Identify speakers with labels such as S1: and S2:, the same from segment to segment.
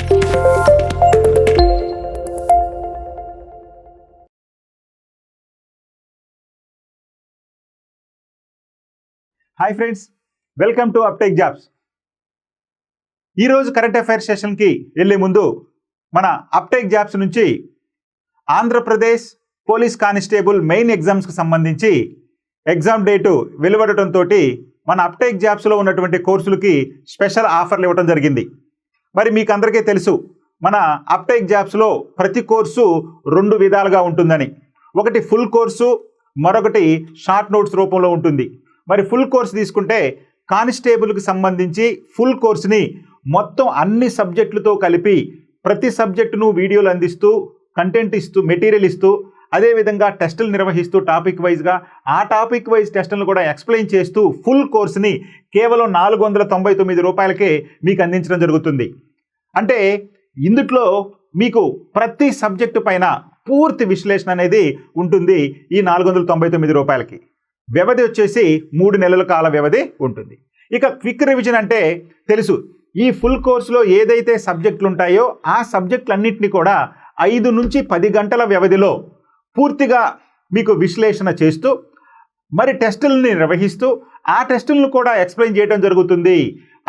S1: Hi friends, welcome to అప్టెక్ jobs. ఈరోజు current affairs సెషన్కి వెళ్ళే ముందు మన అప్టెక్ జాబ్స్ నుంచి ఆంధ్రప్రదేశ్ పోలీస్ కానిస్టేబుల్ మెయిన్ ఎగ్జామ్స్కి సంబంధించి ఎగ్జామ్ డేటు వెలువడటంతో మన అప్టెక్ జాబ్స్లో ఉన్నటువంటి కోర్సులకి స్పెషల్ ఆఫర్లు ఇవ్వడం జరిగింది. మరి మీకు అందరికీ తెలుసు, మన అప్టెక్ జాబ్స్లో ప్రతి కోర్సు 2 విధాలుగా ఉంటుందని. ఒకటి ఫుల్ కోర్సు, మరొకటి షార్ట్ నోట్స్ రూపంలో ఉంటుంది. మరి ఫుల్ కోర్స్ తీసుకుంటే కానిస్టేబుల్కి సంబంధించి ఫుల్ కోర్స్ని మొత్తం అన్ని సబ్జెక్టులతో కలిపి ప్రతి సబ్జెక్టును వీడియోలు అందిస్తూ, కంటెంట్ ఇస్తూ, మెటీరియల్ ఇస్తూ, అదేవిధంగా టెస్టులు నిర్వహిస్తూ టాపిక్ వైజ్గా ఆ టాపిక్ వైజ్ టెస్టులను కూడా ఎక్స్ప్లెయిన్ చేస్తూ ఫుల్ కోర్స్ని కేవలం 499 రూపాయలకే మీకు అందించడం జరుగుతుంది. అంటే ఇందులో మీకు ప్రతి సబ్జెక్టు పైన పూర్తి విశ్లేషణ అనేది ఉంటుంది ఈ 499 రూపాయలకి. వ్యవధి వచ్చేసి 3 నెలల కాల వ్యవధి ఉంటుంది. ఇక క్విక్ రివిజన్ అంటే తెలుసు, ఈ ఫుల్ కోర్సులో ఏదైతే సబ్జెక్టులు ఉంటాయో ఆ సబ్జెక్టులన్నింటినీ కూడా 5 నుంచి 10 గంటల వ్యవధిలో పూర్తిగా మీకు విశ్లేషణ చేస్తూ మరి టెస్టులని నిర్వహిస్తూ ఆ టెస్టులను కూడా ఎక్స్ప్లెయిన్ చేయడం జరుగుతుంది.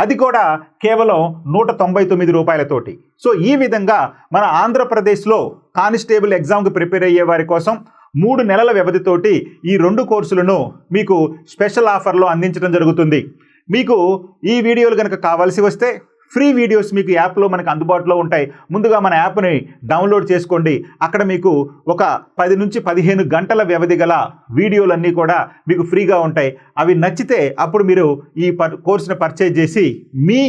S1: అది కూడా కేవలం 199 రూపాయలతోటి. సో ఈ విధంగా మన ఆంధ్రప్రదేశ్లో కానిస్టేబుల్ ఎగ్జామ్కి ప్రిపేర్ అయ్యే వారి కోసం 3 నెలల వ్యవధితోటి ఈ 2 కోర్సులను మీకు స్పెషల్ ఆఫర్లో అందించడం జరుగుతుంది. మీకు ఈ వీడియోలు కనుక కావాల్సి వస్తే ఫ్రీ వీడియోస్ మీకు యాప్లో మనకు అందుబాటులో ఉంటాయి. ముందుగా మన యాప్ని డౌన్లోడ్ చేసుకోండి. అక్కడ మీకు ఒక 10 నుంచి 15 గంటల వ్యవధి గల వీడియోలన్నీ కూడా మీకు ఫ్రీగా ఉంటాయి. అవి నచ్చితే అప్పుడు మీరు ఈ కోర్సును పర్చేజ్ చేసి మీ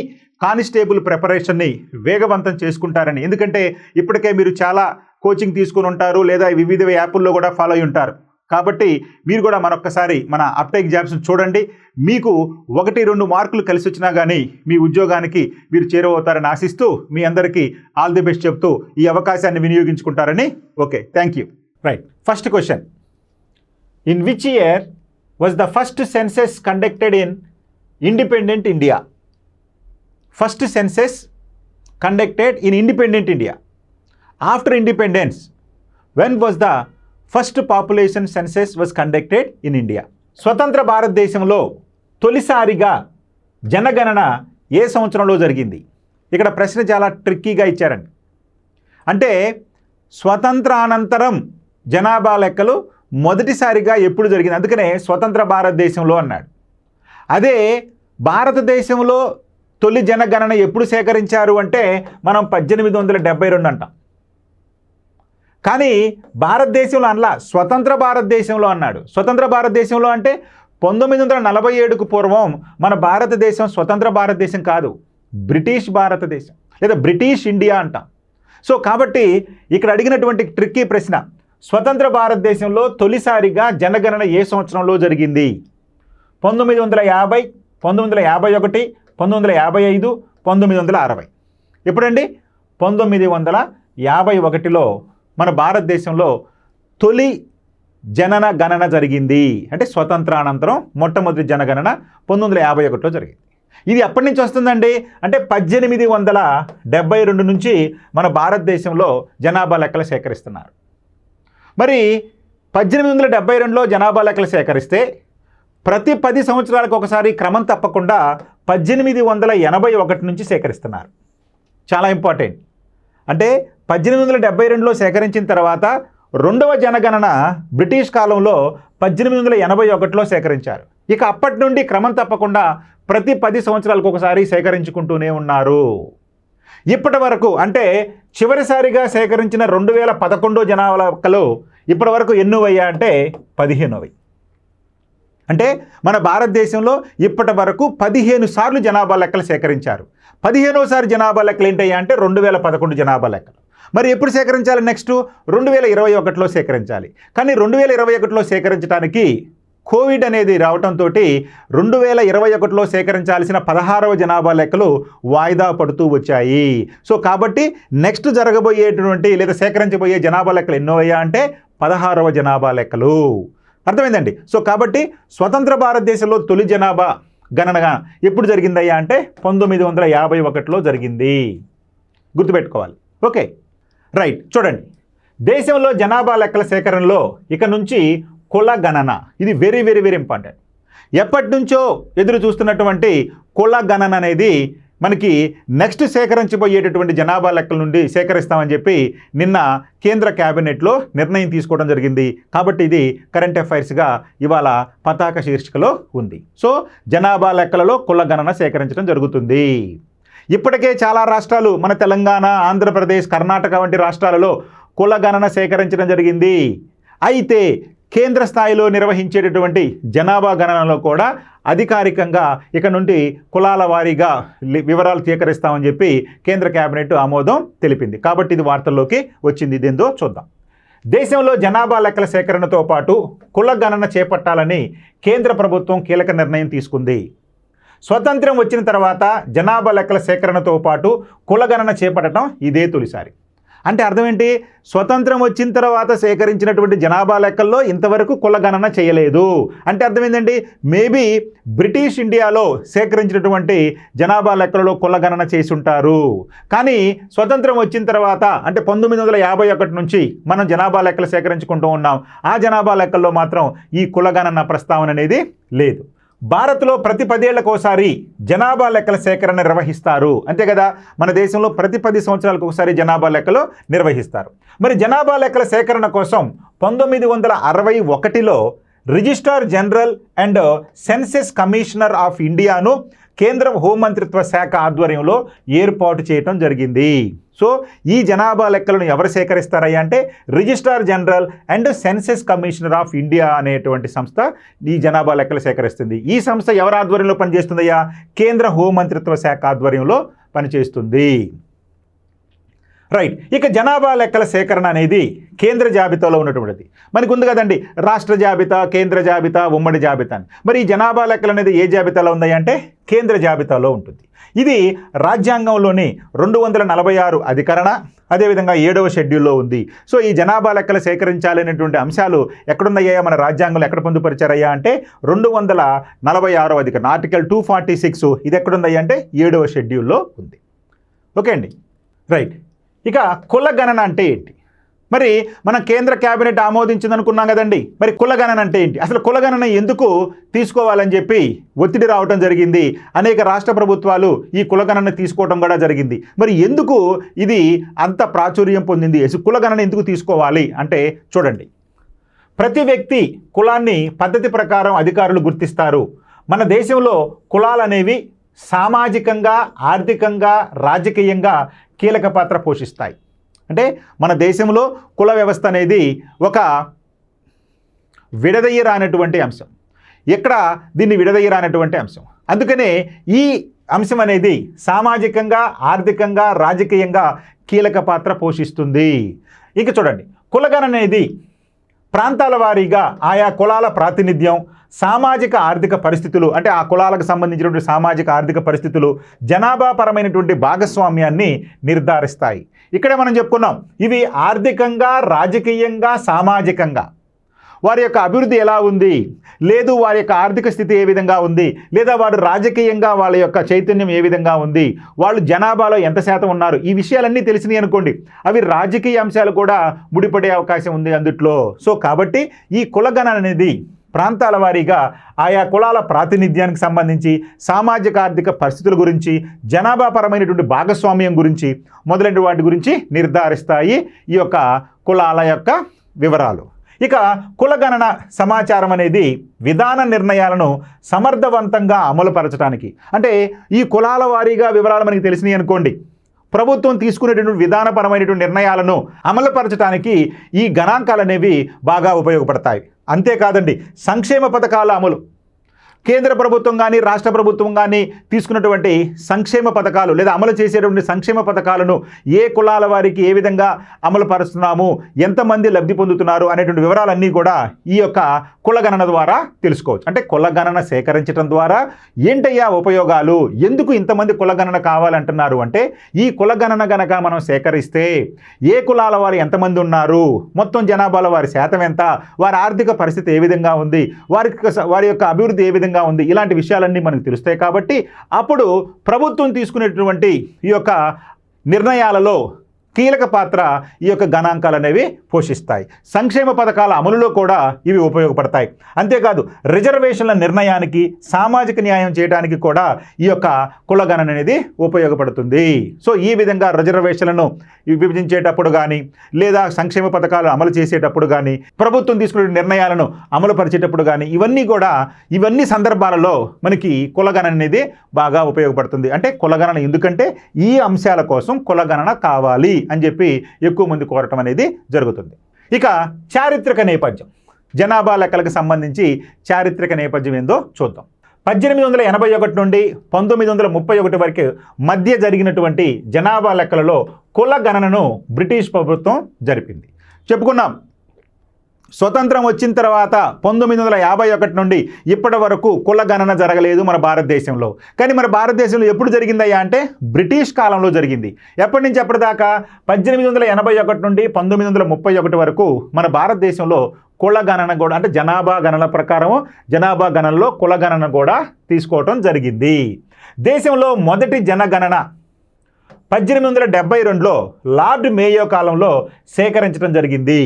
S1: కానిస్టేబుల్ ప్రిపరేషన్ని వేగవంతం చేసుకుంటారని. ఎందుకంటే ఇప్పటికే మీరు చాలా కోచింగ్ తీసుకుని ఉంటారు, లేదా వివిధ యాప్ల్లో కూడా ఫాలో అయి ఉంటారు. కాబట్టి మీరు కూడా మరొక్కసారి మన అప్టెక్ జాబ్స్ని చూడండి. మీకు 1-2 మార్కులు కలిసి వచ్చినా కానీ మీ ఉద్యోగానికి మీరు చేరువవుతారని ఆశిస్తూ మీ అందరికీ ఆల్ ది బెస్ట్ చెప్తూ ఈ అవకాశాన్ని వినియోగించుకుంటారని. Okay, thank you. Right, first question. In which year was the first census conducted in independent India? First census conducted in independent India. After independence, when was the first population census was conducted in India? స్వతంత్ర భారతదేశంలో తొలిసారిగా జనగణన ఏ సంవత్సరంలో జరిగింది? ఇక్కడ ప్రశ్న చాలా ట్రిక్కీగా ఇచ్చారండి. అంటే స్వతంత్రానంతరం జనాభా లెక్కలు మొదటిసారిగా ఎప్పుడు జరిగింది, అందుకనే స్వతంత్ర భారతదేశంలో అన్నాడు. అదే భారతదేశంలో తొలి జనగణన ఎప్పుడు సేకరించారు అంటే మనం 1872 అంటాం. కానీ భారతదేశంలో అనలా, స్వతంత్ర భారతదేశంలో అన్నాడు. స్వతంత్ర భారతదేశంలో అంటే 1947కు పూర్వం మన భారతదేశం స్వతంత్ర భారతదేశం కాదు, బ్రిటిష్ భారతదేశం లేదా బ్రిటిష్ ఇండియా అంటాం. సో కాబట్టి ఇక్కడ అడిగినటువంటి ట్రిక్కీ ప్రశ్న, స్వతంత్ర భారతదేశంలో తొలిసారిగా జనగణన ఏ సంవత్సరంలో జరిగింది? 1950, 1951, 1955, 1960. ఎప్పుడండి? 1951లో మన భారతదేశంలో తొలి జనన గణన జరిగింది. అంటే స్వతంత్రానంతరం మొట్టమొదటి జనగణన 1951లో జరిగింది. ఇది ఎప్పటి నుంచి వస్తుందండి అంటే 1872 నుంచి మన భారతదేశంలో జనాభా లెక్కలు సేకరిస్తున్నారు. మరి 1872లో జనాభా లెక్కలు సేకరిస్తే ప్రతి 10 సంవత్సరాలకు ఒకసారి క్రమం తప్పకుండా 1881 నుంచి సేకరిస్తున్నారు. చాలా ఇంపార్టెంట్. అంటే 1872లో సేకరించిన తర్వాత రెండవ జనగణన బ్రిటిష్ కాలంలో 1881లో సేకరించారు. ఇక అప్పటి నుండి క్రమం తప్పకుండా ప్రతి 10 సంవత్సరాలకు ఒకసారి సేకరించుకుంటూనే ఉన్నారు. ఇప్పటి వరకు అంటే చివరిసారిగా సేకరించిన 2011 జనాభా లెక్కలు ఇప్పటి వరకు ఎన్నోవయ్యా అంటే 15. అంటే మన భారతదేశంలో ఇప్పటి వరకు 15 సార్లు జనాభా లెక్కలు సేకరించారు. 15వసారి జనాభా లెక్కలు ఏంటయ్యా అంటే 2011 జనాభా లెక్కలు. మరి ఎప్పుడు సేకరించాలి? నెక్స్ట్ 2021లో సేకరించాలి. కానీ 2021లో సేకరించడానికి కోవిడ్ అనేది రావడంతో 2021లో సేకరించాల్సిన 16వ జనాభా లెక్కలు వాయిదా పడుతూ వచ్చాయి. సో కాబట్టి నెక్స్ట్ జరగబోయేటువంటి లేదా సేకరించబోయే జనాభా లెక్కలు ఎన్నో అయ్యా అంటే 16వ జనాభా లెక్కలు. అర్థమైందండి? సో కాబట్టి స్వతంత్ర భారతదేశంలో తొలి జనాభా గణన ఎప్పుడు జరిగిందయ్యా అంటే 1951లో జరిగింది. గుర్తుపెట్టుకోవాలి. Okay, right. చూడండి, దేశంలో జనాభా లెక్కల సేకరణలో ఇక నుంచి కుల గణన, ఇది వెరీ వెరీ వెరీ ఇంపార్టెంట్. ఎప్పటి నుంచో ఎదురు చూస్తున్నటువంటి కుల గణన అనేది మనకి నెక్స్ట్ సేకరించబోయేటటువంటి జనాభా లెక్కల నుండి సేకరిస్తామని చెప్పి నిన్న కేంద్ర క్యాబినెట్లో నిర్ణయం తీసుకోవడం జరిగింది. కాబట్టి ఇది కరెంట్ అఫైర్స్గా ఇవాళ పతాక శీర్షికలో ఉంది. సో జనాభా లెక్కలలో కుల గణన సేకరించడం జరుగుతుంది. ఇప్పటికే చాలా రాష్ట్రాలు, మన తెలంగాణ, ఆంధ్రప్రదేశ్, కర్ణాటక వంటి రాష్ట్రాలలో కుల గణన సేకరించడం జరిగింది. అయితే కేంద్ర స్థాయిలో నిర్వహించేటటువంటి జనాభా గణనలో కూడా అధికారికంగా ఇక నుండి కులాల వారీగా వివరాలు సేకరిస్తామని చెప్పి కేంద్ర కేబినెట్ ఆమోదం తెలిపింది. కాబట్టి ఇది వార్తల్లోకి వచ్చింది. ఇదేందో చూద్దాం. దేశంలో జనాభా లెక్కల సేకరణతో పాటు కుల గణన చేపట్టాలని కేంద్ర ప్రభుత్వం కీలక నిర్ణయం తీసుకుంది. స్వతంత్రం వచ్చిన తర్వాత జనాభా లెక్కల సేకరణతో పాటు కుల గణన చేపట్టడం ఇదే తొలిసారి. అంటే అర్థం ఏంటి? స్వతంత్రం వచ్చిన తర్వాత సేకరించినటువంటి జనాభా లెక్కల్లో ఇంతవరకు కుల గణన చేయలేదు అంటే అర్థం ఏంటండి? మేబీ బ్రిటిష్ ఇండియాలో సేకరించినటువంటి జనాభా లెక్కలలో కుల గణన చేసి ఉంటారు. కానీ స్వతంత్రం వచ్చిన తర్వాత అంటే 1951 నుంచి మనం జనాభా లెక్కలు సేకరించుకుంటూ ఉన్నాం. ఆ జనాభా లెక్కల్లో మాత్రం ఈ కుల గణన ప్రస్తావన అనేది లేదు. భారత్లో ప్రతి 10 ఏళ్లకోసారి జనాభా లెక్కల సేకరణ నిర్వహిస్తారు. అంతే కదా, మన దేశంలో ప్రతి 10 సంవత్సరాలకు ఒకసారి జనాభా లెక్కలు నిర్వహిస్తారు. మరి జనాభా లెక్కల సేకరణ కోసం 1961లో registrar general and census commissioner of ఇండియాను కేంద్ర హోంమంత్రిత్వ శాఖ ఆధ్వర్యంలో ఏర్పాటు చేయడం జరిగింది. సో ఈ జనాభా లెక్కలను ఎవరు సేకరిస్తారయ్యా అంటే registrar general and census commissioner of India అనేటువంటి సంస్థ ఈ జనాభా లెక్కలు సేకరిస్తుంది. ఈ సంస్థ ఎవరి ఆధ్వర్యంలో పనిచేస్తుందయ్యా? కేంద్ర హోంమంత్రిత్వ శాఖ ఆధ్వర్యంలో పనిచేస్తుంది. రైట్. ఇక జనాభా లెక్కల సేకరణ అనేది కేంద్ర జాబితాలో ఉన్నటువంటిది. మనకు ఉంది కదండి, రాష్ట్ర జాబితా, కేంద్ర జాబితా, ఉమ్మడి జాబితా అని. మరి ఈ జనాభా లెక్కలు అనేది ఏ జాబితాలో ఉంది అంటే కేంద్ర జాబితాలో ఉంటుంది. ఇది రాజ్యాంగంలోని 246 అధికరణ, అదేవిధంగా 7వ షెడ్యూల్లో ఉంది. సో ఈ జనాభా లెక్కలు సేకరించాలనేటువంటి అంశాలు ఎక్కడున్నాయా? మన రాజ్యాంగంలో ఎక్కడ పొందుపరిచారయ్యా అంటే 246వ అధికరణ, ఆర్టికల్ 246. ఇది ఎక్కడుందయ్యా అంటే 7వ షెడ్యూల్లో ఉంది. ఓకే అండి, రైట్. ఇక కుల గణన అంటే ఏంటి? మరి మన కేంద్ర క్యాబినెట్ ఆమోదించింది అనుకున్నాం కదండి. మరి కుల గణన అంటే ఏంటి? అసలు కుల గణన ఎందుకు తీసుకోవాలని చెప్పి ఒత్తిడి రావడం జరిగింది. అనేక రాష్ట్ర ప్రభుత్వాలు ఈ కుల గణన తీసుకోవడం కూడా జరిగింది. మరి ఎందుకు ఇది అంత ప్రాచుర్యం పొందింది? కుల గణన ఎందుకు తీసుకోవాలి అంటే చూడండి, ప్రతి వ్యక్తి కులాన్ని పద్ధతి ప్రకారం అధికారులు గుర్తిస్తారు. మన దేశంలో కులాలు అనేవి సామాజికంగా, ఆర్థికంగా, రాజకీయంగా కీలక పాత్ర పోషిస్తాయి. అంటే మన దేశంలో కుల వ్యవస్థ అనేది ఒక విడదీయరానటువంటి అంశం. ఎక్కడ దీన్ని విడదీయరానటువంటి అంశం. అందుకనే ఈ అంశం అనేది సామాజికంగా, ఆర్థికంగా, రాజకీయంగా కీలక పాత్ర పోషిస్తుంది. ఇక చూడండి, కులగణన అనేది ప్రాంతాల వారీగా ఆయా కులాల ప్రాతినిధ్యం, సామాజిక ఆర్థిక పరిస్థితులు అంటే ఆ కులాలకు సంబంధించినటువంటి సామాజిక ఆర్థిక పరిస్థితులు, జనాభా పరమైనటువంటి భాగస్వామ్యాన్ని నిర్ధారిస్తాయి. ఇక్కడే మనం చెప్పుకున్నాం, ఇవి ఆర్థికంగా, రాజకీయంగా, సామాజికంగా వారి యొక్క అభివృద్ధి ఎలా ఉంది, లేదు వారి యొక్క ఆర్థిక స్థితి ఏ విధంగా ఉంది, లేదా వారు రాజకీయంగా వాళ్ళ యొక్క చైతన్యం ఏ విధంగా ఉంది, వాళ్ళు జనాభాలో ఎంత శాతం ఉన్నారు, ఈ విషయాలన్నీ తెలిసినాయి అనుకోండి, అవి రాజకీయ అంశాలు కూడా ముడిపడే అవకాశం ఉంది అందుట్లో. సో కాబట్టి ఈ కులగణన అనేది ప్రాంతాల వారీగా ఆయా కులాల ప్రాతినిధ్యానికి సంబంధించి, సామాజిక ఆర్థిక పరిస్థితుల గురించి, జనాభా పరమైనటువంటి భాగస్వామ్యం గురించి మొదలైన వాటి గురించి నిర్ధారిస్తాయి ఈ యొక్క కులాల యొక్క వివరాలు. ఇక కులగణన సమాచారం అనేది విధాన నిర్ణయాలను సమర్థవంతంగా అమలుపరచడానికి, అంటే ఈ కులాల వారీగా వివరాలు మనకి తెలిసినాయి అనుకోండి, ప్రభుత్వం తీసుకునేటువంటి విధానపరమైనటువంటి నిర్ణయాలను అమలుపరచడానికి ఈ గణాంకాలు అనేవి బాగా ఉపయోగపడతాయి. అంతేకాదండి, సంక్షేమ పథకాల అమలు, కేంద్ర ప్రభుత్వం కానీ రాష్ట్ర ప్రభుత్వం కానీ తీసుకున్నటువంటి సంక్షేమ పథకాలు లేదా అమలు చేసేటువంటి సంక్షేమ పథకాలను ఏ కులాల వారికి ఏ విధంగా అమలు పరుస్తున్నాము, ఎంతమంది లబ్ధి పొందుతున్నారు అనేటువంటి వివరాలన్నీ కూడా ఈ యొక్క కులగణన ద్వారా తెలుసుకోవచ్చు. అంటే కులగణన సేకరించడం ద్వారా ఏంటయ్యా ఉపయోగాలు, ఎందుకు ఇంతమంది కులగణన కావాలంటున్నారు అంటే, ఈ కులగణన గనక మనం సేకరిస్తే ఏ కులాల వారు ఎంతమంది ఉన్నారు, మొత్తం జనాభాలో వారి శాతం ఎంత, వారి ఆర్థిక పరిస్థితి ఏ విధంగా ఉంది, వారి యొక్క అభివృద్ధి ఏ విధంగా ఉంది, ఇలాంటి విషయాలన్నీ మనకు తెలుస్తాయి. కాబట్టి అప్పుడు ప్రభుత్వం తీసుకునేటువంటి ఈ యొక్క నిర్ణయాలలో కీలక పాత్ర ఈ యొక్క గణాంకాలు అనేవి పోషిస్తాయి. సంక్షేమ పథకాల అమలులో కూడా ఇవి ఉపయోగపడతాయి. అంతేకాదు రిజర్వేషన్ల నిర్ణయానికి, సామాజిక న్యాయం చేయడానికి కూడా ఈ యొక్క కులగణన అనేది ఉపయోగపడుతుంది. సో ఈ విధంగా రిజర్వేషన్లను విభజించేటప్పుడు కానీ, లేదా సంక్షేమ పథకాలు అమలు చేసేటప్పుడు కానీ, ప్రభుత్వం తీసుకునే నిర్ణయాలను అమలు పరిచేటప్పుడు కానీ, ఇవన్నీ సందర్భాలలో మనకి కులగణన అనేది బాగా ఉపయోగపడుతుంది. అంటే కులగణన ఎందుకంటే ఈ అంశాల కోసం కులగణన కావాలి అని చెప్పి ఎక్కువ మంది కోరటం అనేది జరుగుతుంది. ఇక చారిత్రక నేపథ్యం, జనాభా లెక్కలకు సంబంధించి చారిత్రక నేపథ్యం ఏందో చూద్దాం. 1881 నుండి 1931 వరకు మధ్య జరిగినటువంటి జనాభా లెక్కలలో కుల గణనను బ్రిటిష్ ప్రభుత్వం జరిపింది. చెప్పుకున్నాం, స్వతంత్రం వచ్చిన తర్వాత 1951 నుండి ఇప్పటి వరకు కుల గణన జరగలేదు మన భారతదేశంలో. కానీ మన భారతదేశంలో ఎప్పుడు జరిగిందయ్యా అంటే బ్రిటిష్ కాలంలో జరిగింది. ఎప్పటి నుంచి ఎప్పటిదాకా? 1881 నుండి 1931 వరకు మన భారతదేశంలో కుల గణన కూడా, అంటే జనాభా గణన ప్రకారం జనాభా గణనలో కుల గణన కూడా తీసుకోవటం జరిగింది. దేశంలో మొదటి జనగణన 1872లో లార్డ్ మేయో కాలంలో సేకరించడం జరిగింది.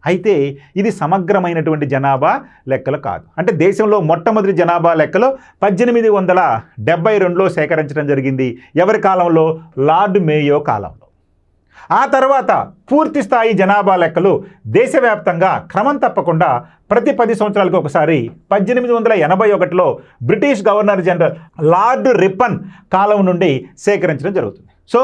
S1: అయితే ఇది సమగ్రమైనటువంటి జనాభా లెక్కలు కాదు. అంటే దేశంలో మొట్టమొదటి జనాభా లెక్కలు 1872లో సేకరించడం జరిగింది. ఎవరి కాలంలో? లార్డ్ మేయో కాలంలో. ఆ తర్వాత పూర్తి స్థాయి జనాభా లెక్కలు దేశవ్యాప్తంగా క్రమం తప్పకుండా ప్రతి 10 సంవత్సరాలకు ఒకసారి 1881లో British governor general lord Ripon కాలం నుండి సేకరించడం జరుగుతుంది. సో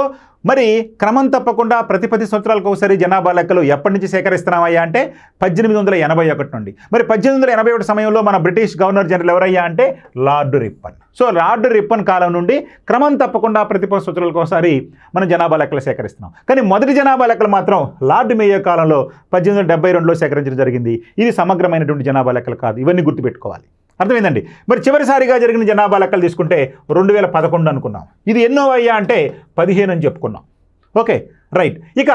S1: మరి క్రమం తప్పకుండా ప్రతి 10 సంవత్సరాలకు ఒకసారి జనాభా లెక్కలు ఎప్పటి నుంచి సేకరిస్తున్నామయ్యా అంటే 1881 నుండి. మరి 1881 సమయంలో మన బ్రిటిష్ గవర్నర్ జనరల్ ఎవరయ్యా అంటే lord Ripon. So lord Ripon కాలం నుండి క్రమం తప్పకుండా ప్రతి 10 సంవత్సరాలకు ఒకసారి మనం జనాభా లెక్కలు సేకరిస్తున్నాం. కానీ మొదటి జనాభా లెక్కలు మాత్రం లార్డ్ మేయో కాలంలో 1872లో సేకరించడం జరిగింది. ఇది సమగ్రమైనటువంటి జనాభా లెక్కలు కాదు. ఇవన్నీ గుర్తుపెట్టుకోవాలి. అర్థమైందండి. మరి చివరిసారిగా జరిగిన జనాభా లెక్కలు తీసుకుంటే 2011 అనుకున్నాం. ఇది ఎన్నో అయ్యా అంటే 15 అని చెప్పుకున్నాం. Okay, right. ఇక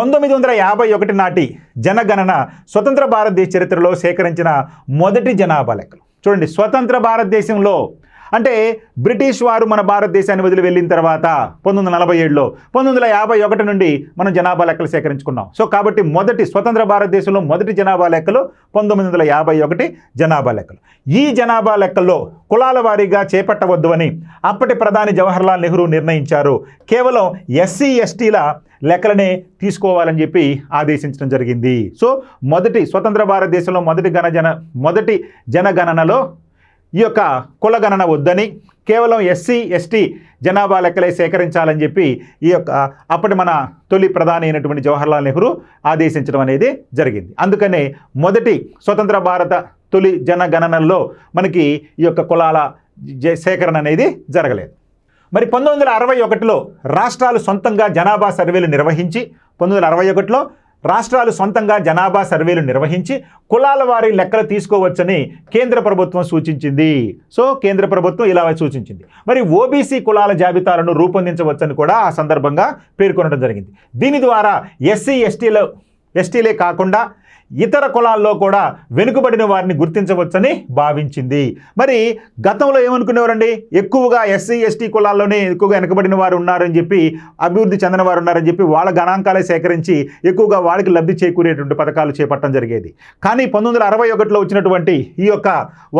S1: 1951 నాటి జనగణన స్వతంత్ర భారతదేశ చరిత్రలో సేకరించిన మొదటి జనాభా లెక్కలు. చూడండి, స్వతంత్ర భారతదేశంలో అంటే బ్రిటిష్ వారు మన భారతదేశాన్ని వదిలి వెళ్ళిన తర్వాత 1947లో 1951 నుండి మనం జనాభా లెక్కలు సేకరించుకున్నాం. సో కాబట్టి మొదటి స్వతంత్ర భారతదేశంలో మొదటి జనాభా లెక్కలు 1951 జనాభా లెక్కలు. ఈ జనాభా లెక్కల్లో కులాల వారీగా చేపట్టవద్దు అని అప్పటి ప్రధాని జవహర్లాల్ నెహ్రూ నిర్ణయించారు. కేవలం ఎస్సీ ఎస్టీల లెక్కలనే తీసుకోవాలని చెప్పి ఆదేశించడం జరిగింది. సో మొదటి స్వతంత్ర భారతదేశంలో మొదటి జనగణనలో ఈ యొక్క కులగణన వద్దని కేవలం ఎస్సీ ఎస్టీ జనాభా లెక్కలే సేకరించాలని చెప్పి ఈ యొక్క అప్పటి మన తొలి ప్రధాని అయినటువంటి జవహర్లాల్ నెహ్రూ ఆదేశించడం అనేది జరిగింది. అందుకనే మొదటి స్వతంత్ర భారత తొలి జనగణనలో మనకి ఈ యొక్క కులాల సేకరణ అనేది జరగలేదు. మరి 1961లో రాష్ట్రాలు సొంతంగా జనాభా సర్వేలు నిర్వహించి 1961లో రాష్ట్రాలు సొంతంగా జనాభా సర్వేలు నిర్వహించి కులాల వారి లెక్కలు తీసుకోవచ్చని కేంద్ర ప్రభుత్వం సూచించింది. సో కేంద్ర ప్రభుత్వం ఇలా సూచించింది. మరి ఓబీసీ కులాల జాబితాలను రూపొందించవచ్చని కూడా ఆ సందర్భంగా పేర్కొనడం జరిగింది. దీని ద్వారా ఎస్సీ ఎస్టీలే కాకుండా ఇతర కులాల్లో కూడా వెనుకబడిన వారిని గుర్తించవచ్చని భావించింది. మరి గతంలో ఏమనుకునేవారండి? ఎక్కువగా ఎస్సీ ఎస్టీ కులాల్లోనే ఎక్కువగా వెనుకబడిన వారు ఉన్నారని చెప్పి, అభివృద్ధి చెందిన వారు ఉన్నారని చెప్పి వాళ్ళ గణాంకాలే సేకరించి ఎక్కువగా వాళ్ళకి లబ్ధి చేకూరేటువంటి పథకాలు చేపట్టడం జరిగేది. కానీ 1961లో వచ్చినటువంటి ఈ యొక్క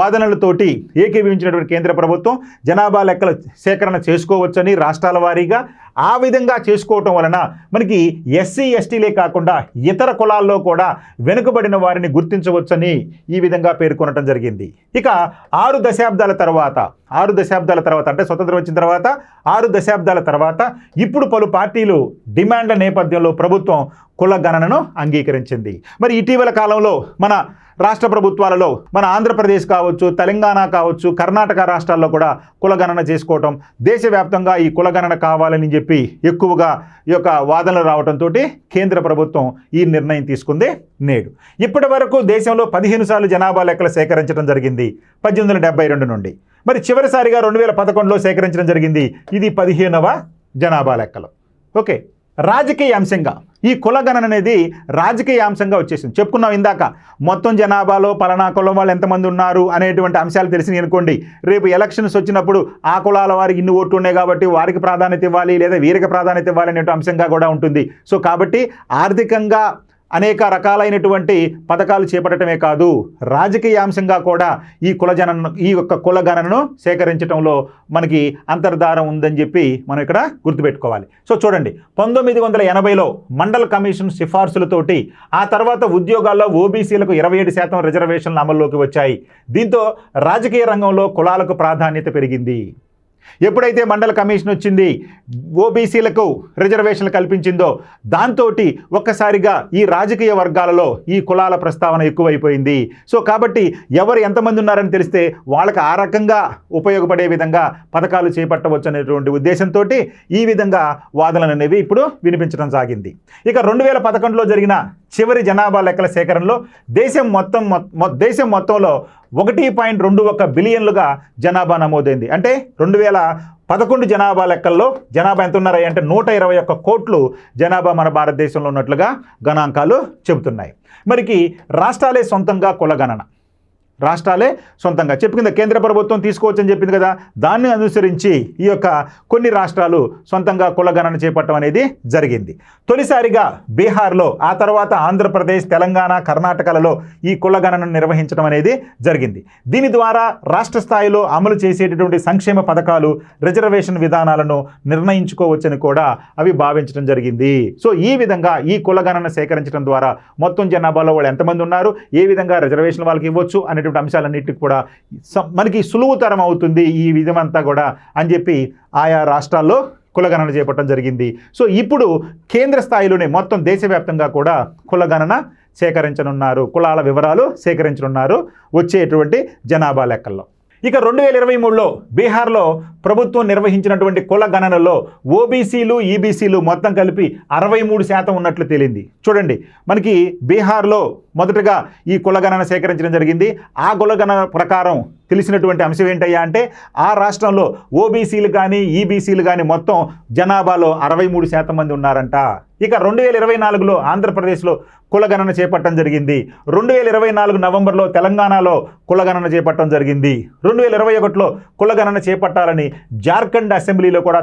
S1: వాదనలతోటి ఏకీభవించినటువంటి కేంద్ర ప్రభుత్వం జనాభా లెక్కల సేకరణ చేసుకోవచ్చని రాష్ట్రాల వారీగా ఆ విధంగా చేసుకోవటం వలన మనకి ఎస్సీ ఎస్టీలే కాకుండా ఇతర కులాల్లో కూడా వెనుకబడిన వారిని గుర్తించవచ్చని ఈ విధంగా పేర్కొనడం జరిగింది. ఇక 6 దశాబ్దాల తర్వాత అంటే స్వతంత్రం వచ్చిన తర్వాత 6 దశాబ్దాల తర్వాత ఇప్పుడు పలు పార్టీలు డిమాండ్ల నేపథ్యంలో ప్రభుత్వం కుల గణనను అంగీకరించింది. మరి ఇటీవల కాలంలో మన రాష్ట్ర ప్రభుత్వాలలో మన ఆంధ్రప్రదేశ్ కావచ్చు, తెలంగాణ కావచ్చు, కర్ణాటక రాష్ట్రాల్లో కూడా కులగణన చేసుకోవటం, దేశవ్యాప్తంగా ఈ కులగణన కావాలని చెప్పి ఎక్కువగా ఈ యొక్క వాదనలు రావడంతో కేంద్ర ప్రభుత్వం ఈ నిర్ణయం తీసుకుంది నేడు. ఇప్పటి వరకు దేశంలో 15 సార్లు జనాభా లెక్కలు సేకరించడం జరిగింది 1872 నుండి. మరి చివరిసారిగా 2011లో సేకరించడం జరిగింది. ఇది 15వ జనాభా లెక్కలు. ఓకే, రాజకీయ అంశంగా ఈ కులగణన అనేది రాజకీయ అంశంగా వచ్చేసింది. చెప్పుకున్నాం ఇందాక, మొత్తం జనాభాలో పలానా కులం వాళ్ళు ఎంతమంది ఉన్నారు అనేటువంటి అంశాలు తెలిసినాయి అనుకోండి, రేపు ఎలక్షన్స్ వచ్చినప్పుడు ఆ కులాల వారికి ఇన్ని ఓట్లు ఉన్నాయి కాబట్టి వారికి ప్రాధాన్యత ఇవ్వాలి లేదా వీరికి ప్రాధాన్యత ఇవ్వాలి అనే అంశంగా కూడా ఉంటుంది. సో కాబట్టి ఆర్థికంగా అనేక రకాలైనటువంటి పథకాలు చేపట్టడమే కాదు, రాజకీయ అంశంగా కూడా ఈ యొక్క కులగణనను సేకరించడంలో మనకి అంతర్ధారం ఉందని చెప్పి మనం ఇక్కడ గుర్తుపెట్టుకోవాలి. సో చూడండి, 1980లో మండల్ కమిషన్ సిఫార్సులతోటి ఆ తర్వాత ఉద్యోగాల్లో ఓబీసీలకు 27% రిజర్వేషన్లు అమల్లోకి వచ్చాయి. దీంతో రాజకీయ రంగంలో కులాలకు ప్రాధాన్యత పెరిగింది. ఎప్పుడైతే మండల కమిషన్ వచ్చింది, ఓబీసీలకు రిజర్వేషన్లు కల్పించిందో దాంతో ఒక్కసారిగా ఈ రాజకీయ వర్గాలలో ఈ కులాల ప్రస్తావన ఎక్కువైపోయింది. సో కాబట్టి ఎవరు ఎంతమంది ఉన్నారని తెలిస్తే వాళ్ళకి ఆ రకంగా ఉపయోగపడే విధంగా పథకాలు చేపట్టవచ్చు అనేటువంటి ఉద్దేశంతో ఈ విధంగా వాదనలు అనేవి ఇప్పుడు వినిపించడం సాగింది. ఇక 2011లో జరిగిన చివరి జనాభా లెక్కల సేకరణలో దేశం మొత్తంలో 1.21 బిలియన్లుగా జనాభా నమోదైంది. అంటే 2011 జనాభా లెక్కల్లో జనాభా ఎంత ఉన్నారో అంటే 121 కోట్లు జనాభా మన భారతదేశంలో ఉన్నట్లుగా గణాంకాలు చెబుతున్నాయి. మరికి రాష్ట్రాలే సొంతంగా కులగణన, రాష్ట్రాలే సొంతంగా చెప్పుకుందా కేంద్ర ప్రభుత్వం తీసుకోవచ్చని చెప్పింది కదా, దాన్ని అనుసరించి ఈ యొక్క కొన్ని రాష్ట్రాలు సొంతంగా కులగణన చేపట్టడం అనేది జరిగింది. తొలిసారిగా బీహార్లో, ఆ తర్వాత ఆంధ్రప్రదేశ్, తెలంగాణ, కర్ణాటకలలో ఈ కులగణన నిర్వహించడం అనేది జరిగింది. దీని ద్వారా రాష్ట్ర స్థాయిలో అమలు చేసేటటువంటి సంక్షేమ పథకాలు, రిజర్వేషన్ విధానాలను నిర్ణయించుకోవచ్చని కూడా అవి భావించడం జరిగింది. సో ఈ విధంగా ఈ కులగణన సేకరించడం ద్వారా మొత్తం జనాభాలో వాళ్ళు ఎంతమంది ఉన్నారు, ఏ విధంగా రిజర్వేషన్ వాళ్ళకి ఇవ్వచ్చు అనే అంశాలన్నిటికీ కూడా మనకి సులువుతరం అవుతుంది ఈ విధమంతా కూడా అని చెప్పి ఆయా రాష్ట్రాల్లో కులగణన చేపట్టడం జరిగింది. సో ఇప్పుడు కేంద్ర స్థాయిలోనే మొత్తం దేశవ్యాప్తంగా కూడా కులగణన సేకరించనున్నారు, కులాల వివరాలు సేకరించనున్నారు వచ్చేటువంటి జనాభా లెక్కల్లో. ఇక 2023లో బీహార్లో ప్రభుత్వం నిర్వహించినటువంటి కుల గణనలో ఓబీసీలు, ఈబీసీలు మొత్తం కలిపి 63% ఉన్నట్లు తేలింది. చూడండి, మనకి బీహార్లో మొదటగా ఈ కులగణన సేకరించడం జరిగింది. ఆ కులగణన ప్రకారం తెలిసినటువంటి అంశం ఏంటయ్యా అంటే ఆ రాష్ట్రంలో ఓబీసీలు కానీ ఈబీసీలు కానీ మొత్తం జనాభాలో 63% మంది ఉన్నారంట. ఇక 2024లో ఆంధ్రప్రదేశ్లో కులగణన చేపట్టడం జరిగింది. 2024 నవంబర్లో తెలంగాణలో కులగణన చేపట్టడం జరిగింది. 2021లో కులగణన చేపట్టాలని జార్ఖండ్ అసెంబ్లీలో కూడా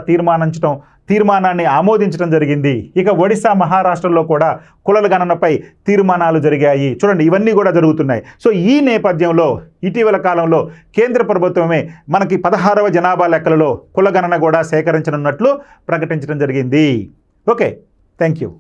S1: తీర్మానాన్ని ఆమోదించడం జరిగింది. ఇక ఒడిశా, మహారాష్ట్రలో కూడా కుల గణనపై తీర్మానాలు జరిగాయి. చూడండి, ఇవన్నీ కూడా జరుగుతున్నాయి. సో ఈ నేపథ్యంలో ఇటీవల కాలంలో కేంద్ర ప్రభుత్వమే మనకి 16వ జనాభా లెక్కలలో కులగణన కూడా సేకరించనున్నట్లు ప్రకటించడం జరిగింది. Okay, thank you.